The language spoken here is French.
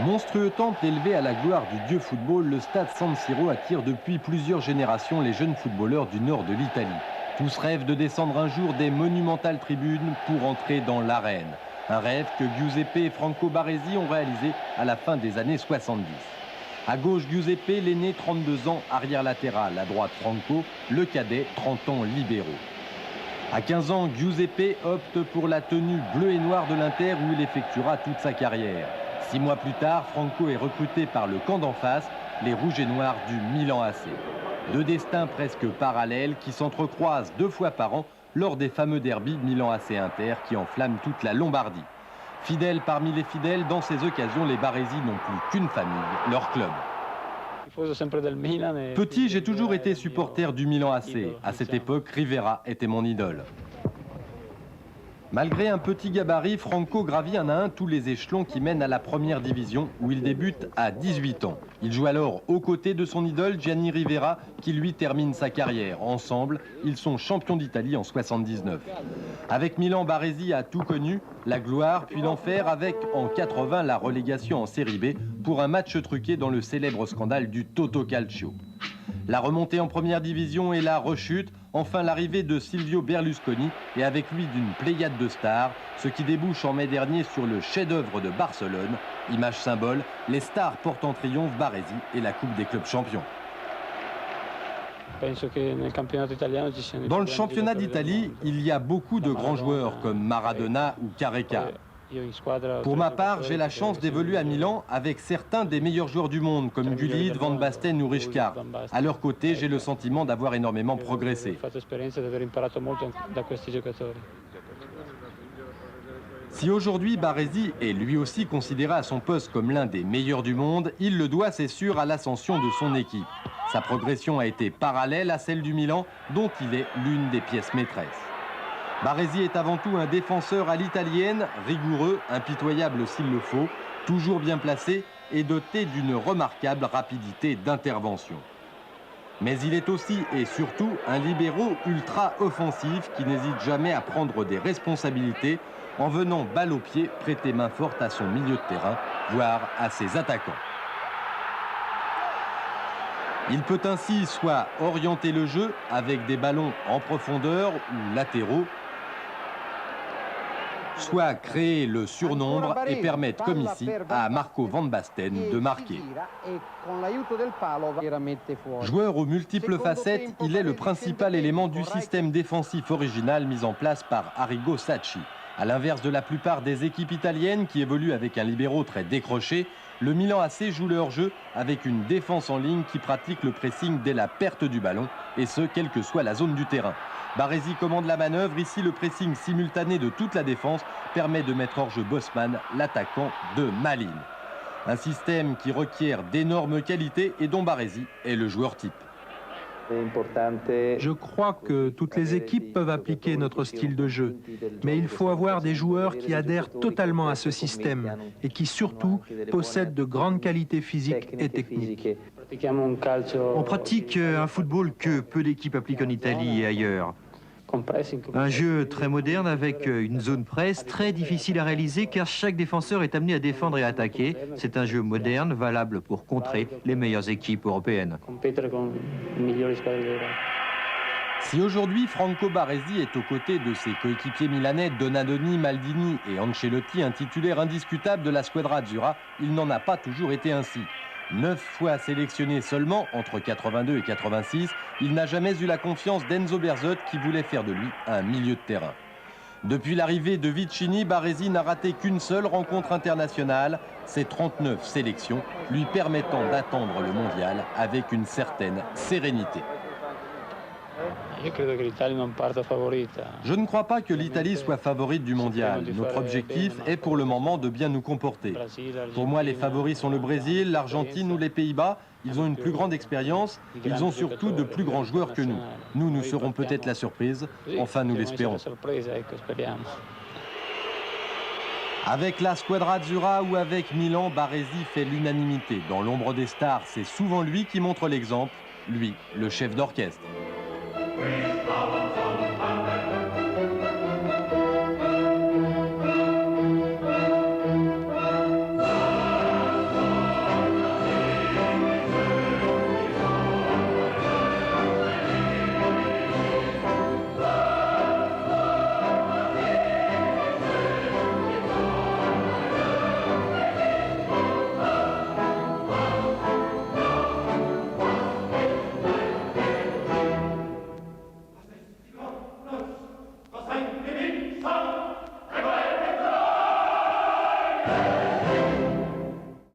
Monstrueux temple élevé à la gloire du dieu football, le stade San Siro attire depuis plusieurs générations les jeunes footballeurs du nord de l'Italie. Tous rêvent de descendre un jour des monumentales tribunes pour entrer dans l'arène. Un rêve que Giuseppe et Franco Baresi ont réalisé à la fin des années 70. À gauche, Giuseppe, l'aîné, 32 ans, arrière latéral. À droite, Franco, le cadet, 30 ans, libéraux. À 15 ans, Giuseppe opte pour la tenue bleue et noire de l'Inter où il effectuera toute sa carrière. 6 mois plus tard, Franco est recruté par le camp d'en face, les Rouges et Noirs du Milan AC. Deux destins presque parallèles qui s'entrecroisent 2 fois par an lors des fameux derbys Milan AC Inter qui enflamment toute la Lombardie. Fidèles parmi les fidèles, dans ces occasions, les Baresi n'ont plus qu'une famille, leur club. Petit, j'ai toujours été supporter du Milan AC. À cette époque, Rivera était mon idole. Malgré un petit gabarit, Franco gravit un à un tous les échelons qui mènent à la première division où il débute à 18 ans. Il joue alors aux côtés de son idole Gianni Rivera qui lui termine sa carrière. Ensemble, ils sont champions d'Italie en 79. Avec Milan, Baresi a tout connu, la gloire puis l'enfer avec en 80 la relégation en Série B pour un match truqué dans le célèbre scandale du Totocalcio. La remontée en première division et la rechute, enfin l'arrivée de Silvio Berlusconi et avec lui d'une pléiade de stars, ce qui débouche en mai dernier sur le chef-d'œuvre de Barcelone. Image symbole, les stars portent en triomphe Baresi et la Coupe des clubs champions. Dans le championnat d'Italie, il y a beaucoup de grands joueurs comme Maradona ou Careca. Pour ma part, j'ai la chance d'évoluer à Milan avec certains des meilleurs joueurs du monde, comme Gullit, Van Basten ou Rijkaard. À leur côté, j'ai le sentiment d'avoir énormément progressé. Si aujourd'hui Baresi est lui aussi considéré à son poste comme l'un des meilleurs du monde, il le doit, c'est sûr, à l'ascension de son équipe. Sa progression a été parallèle à celle du Milan, dont il est l'une des pièces maîtresses. Baresi est avant tout un défenseur à l'italienne, rigoureux, impitoyable s'il le faut, toujours bien placé et doté d'une remarquable rapidité d'intervention. Mais il est aussi et surtout un libéro ultra offensif qui n'hésite jamais à prendre des responsabilités en venant balle au pied prêter main forte à son milieu de terrain, voire à ses attaquants. Il peut ainsi soit orienter le jeu avec des ballons en profondeur ou latéraux, soit créer le surnombre et permettre, comme ici, à Marco Van Basten de marquer. Joueur aux multiples facettes, il est le principal élément du système défensif original mis en place par Arrigo Sacchi. À l'inverse de la plupart des équipes italiennes qui évoluent avec un libéro très décroché, le Milan AC joue le hors-jeu avec une défense en ligne qui pratique le pressing dès la perte du ballon, et ce, quelle que soit la zone du terrain. Baresi commande la manœuvre. Ici, le pressing simultané de toute la défense permet de mettre hors jeu Bosman, l'attaquant de Malines. Un système qui requiert d'énormes qualités et dont Baresi est le joueur type. Je crois que toutes les équipes peuvent appliquer notre style de jeu, mais il faut avoir des joueurs qui adhèrent totalement à ce système et qui surtout possèdent de grandes qualités physiques et techniques. On pratique un football que peu d'équipes appliquent en Italie et ailleurs. Un jeu très moderne avec une zone presse très difficile à réaliser car chaque défenseur est amené à défendre et à attaquer. C'est un jeu moderne, valable pour contrer les meilleures équipes européennes. Si aujourd'hui Franco Baresi est aux côtés de ses coéquipiers milanais Donadoni, Maldini et Ancelotti, un titulaire indiscutable de la Squadra Azzurra, il n'en a pas toujours été ainsi. 9 fois sélectionné seulement entre 82 et 86, il n'a jamais eu la confiance d'Enzo Berzot qui voulait faire de lui un milieu de terrain. Depuis l'arrivée de Vicini, Baresi n'a raté qu'une seule rencontre internationale, ses 39 sélections lui permettant d'attendre le mondial avec une certaine sérénité. Je ne crois pas que l'Italie soit favorite du mondial. Notre objectif est pour le moment de bien nous comporter. Pour moi, les favoris sont le Brésil, l'Argentine ou les Pays-Bas. Ils ont une plus grande expérience, ils ont surtout de plus grands joueurs que nous. Nous serons peut-être la surprise, enfin nous l'espérons. Avec la Squadra Azzurra ou avec Milan, Baresi fait l'unanimité. Dans l'ombre des stars, c'est souvent lui qui montre l'exemple, lui, le chef d'orchestre.